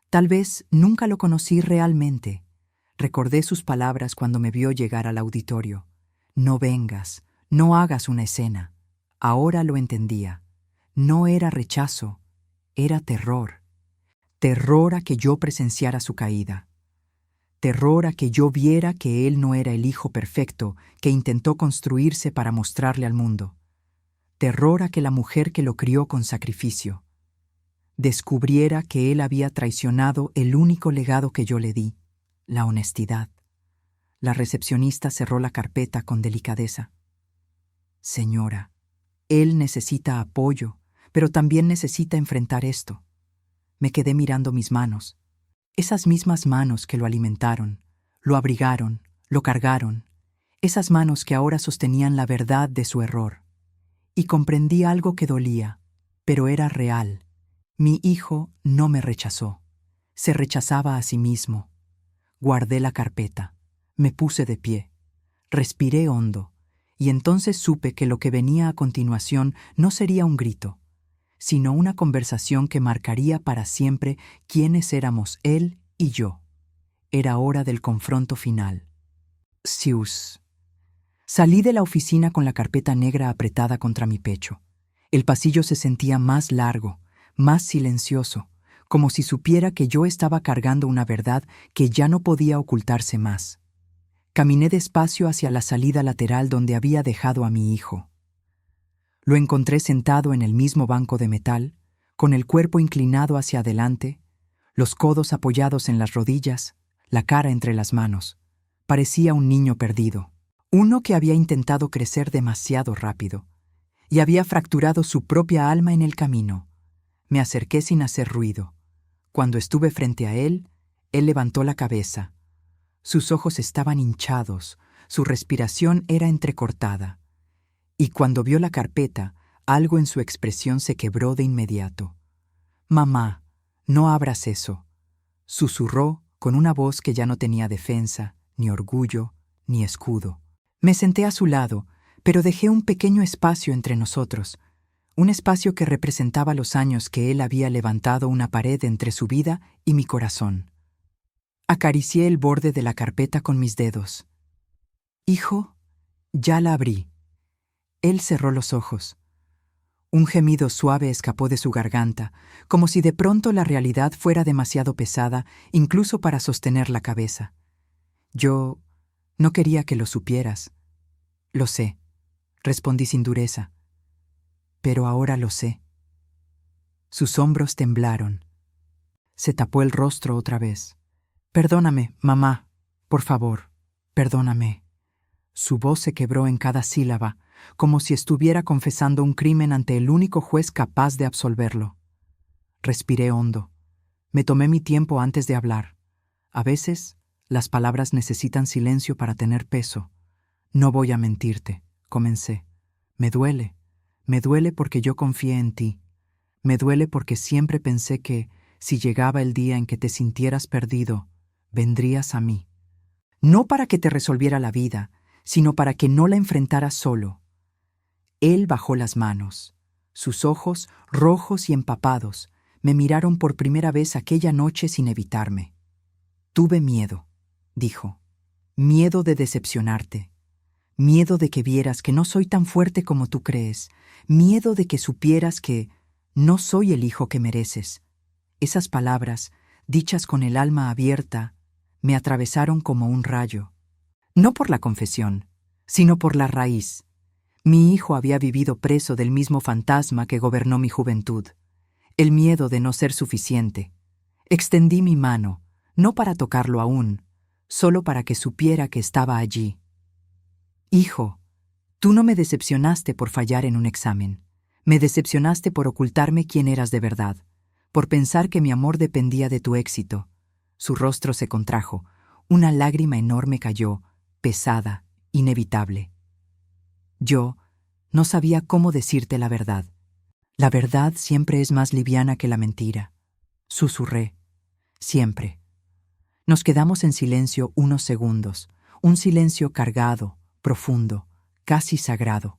Tal vez nunca lo conocí realmente. Recordé sus palabras cuando me vio llegar al auditorio. No vengas, no hagas una escena. Ahora lo entendía. No era rechazo, era terror. Terror a que yo presenciara su caída. Terror a que yo viera que él no era el hijo perfecto que intentó construirse para mostrarle al mundo. Terror a que la mujer que lo crió con sacrificio descubriera que él había traicionado el único legado que yo le di, la honestidad. La recepcionista cerró la carpeta con delicadeza. Señora, él necesita apoyo, pero también necesita enfrentar esto. Me quedé mirando mis manos. Esas mismas manos que lo alimentaron, lo abrigaron, lo cargaron. Esas manos que ahora sostenían la verdad de su error. Y comprendí algo que dolía, pero era real. Mi hijo no me rechazó. Se rechazaba a sí mismo. Guardé la carpeta. Me puse de pie. Respiré hondo. Y entonces supe que lo que venía a continuación no sería un grito, sino una conversación que marcaría para siempre quiénes éramos él y yo. Era hora del confronto final. Sius. Salí de la oficina con la carpeta negra apretada contra mi pecho. El pasillo se sentía más largo, más silencioso, como si supiera que yo estaba cargando una verdad que ya no podía ocultarse más. Caminé despacio hacia la salida lateral donde había dejado a mi hijo. Lo encontré sentado en el mismo banco de metal, con el cuerpo inclinado hacia adelante, los codos apoyados en las rodillas, la cara entre las manos. Parecía un niño perdido, uno que había intentado crecer demasiado rápido y había fracturado su propia alma en el camino. Me acerqué sin hacer ruido. Cuando estuve frente a él levantó la cabeza. Sus ojos estaban hinchados, su respiración era entrecortada. Y cuando vio la carpeta, algo en su expresión se quebró de inmediato. «Mamá, no abras eso», susurró con una voz que ya no tenía defensa, ni orgullo, ni escudo. Me senté a su lado, pero dejé un pequeño espacio entre nosotros, un espacio que representaba los años que él había levantado una pared entre su vida y mi corazón. Acaricié el borde de la carpeta con mis dedos. «Hijo, ya la abrí». Él cerró los ojos. Un gemido suave escapó de su garganta, como si de pronto la realidad fuera demasiado pesada, incluso para sostener la cabeza. «Yo no quería que lo supieras». «Lo sé», respondí sin dureza. «Pero ahora lo sé». Sus hombros temblaron. Se tapó el rostro otra vez. «Perdóname, mamá, por favor, perdóname». Su voz se quebró en cada sílaba, como si estuviera confesando un crimen ante el único juez capaz de absolverlo. Respiré hondo. Me tomé mi tiempo antes de hablar. A veces, las palabras necesitan silencio para tener peso. «No voy a mentirte», comencé. Me duele porque yo confié en ti. Me duele porque siempre pensé que, si llegaba el día en que te sintieras perdido, vendrías a mí. No para que te resolviera la vida, sino para que no la enfrentaras solo. Él bajó las manos. Sus ojos, rojos y empapados, me miraron por primera vez aquella noche sin evitarme. «Tuve miedo», dijo. «Miedo de decepcionarte. Miedo de que vieras que no soy tan fuerte como tú crees. Miedo de que supieras que no soy el hijo que mereces». Esas palabras, dichas con el alma abierta, me atravesaron como un rayo. No por la confesión, sino por la raíz. Mi hijo había vivido preso del mismo fantasma que gobernó mi juventud, el miedo de no ser suficiente. Extendí mi mano, no para tocarlo aún, solo para que supiera que estaba allí. Hijo, tú no me decepcionaste por fallar en un examen. Me decepcionaste por ocultarme quién eras de verdad, por pensar que mi amor dependía de tu éxito. Su rostro se contrajo, una lágrima enorme cayó, pesada, inevitable. Yo no sabía cómo decirte la verdad. La verdad siempre es más liviana que la mentira. Susurré. Siempre. Nos quedamos en silencio unos segundos, un silencio cargado, profundo, casi sagrado.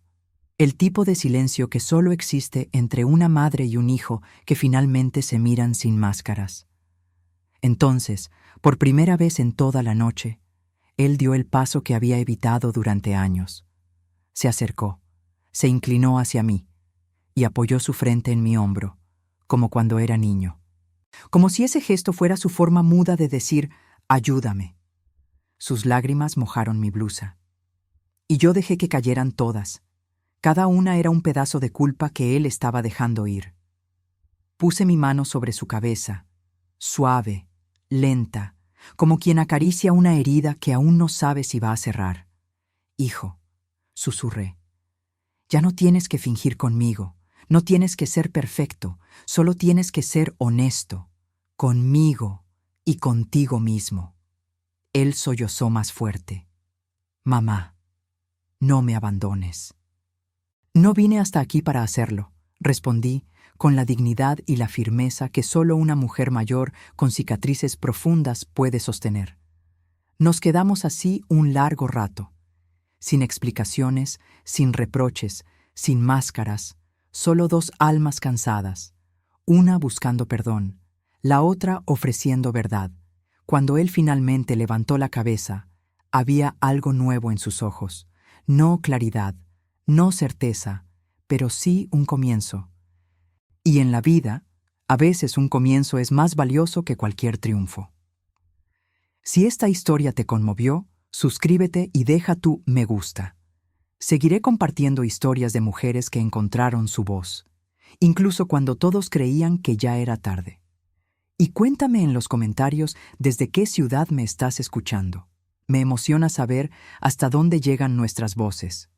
El tipo de silencio que solo existe entre una madre y un hijo que finalmente se miran sin máscaras. Entonces, por primera vez en toda la noche, él dio el paso que había evitado durante años. Se acercó, se inclinó hacia mí y apoyó su frente en mi hombro, como cuando era niño. Como si ese gesto fuera su forma muda de decir, ayúdame. Sus lágrimas mojaron mi blusa. Y yo dejé que cayeran todas. Cada una era un pedazo de culpa que él estaba dejando ir. Puse mi mano sobre su cabeza, suave, lenta, como quien acaricia una herida que aún no sabe si va a cerrar. Hijo, susurré, ya no tienes que fingir conmigo, no tienes que ser perfecto, solo tienes que ser honesto, conmigo y contigo mismo. Él sollozó más fuerte. Mamá, no me abandones. No vine hasta aquí para hacerlo, respondí, con la dignidad y la firmeza que solo una mujer mayor con cicatrices profundas puede sostener. Nos quedamos así un largo rato, sin explicaciones, sin reproches, sin máscaras, solo dos almas cansadas, una buscando perdón, la otra ofreciendo verdad. Cuando él finalmente levantó la cabeza, había algo nuevo en sus ojos, no claridad, no certeza, pero sí un comienzo. Y en la vida, a veces un comienzo es más valioso que cualquier triunfo. Si esta historia te conmovió, suscríbete y deja tu me gusta. Seguiré compartiendo historias de mujeres que encontraron su voz, incluso cuando todos creían que ya era tarde. Y cuéntame en los comentarios desde qué ciudad me estás escuchando. Me emociona saber hasta dónde llegan nuestras voces.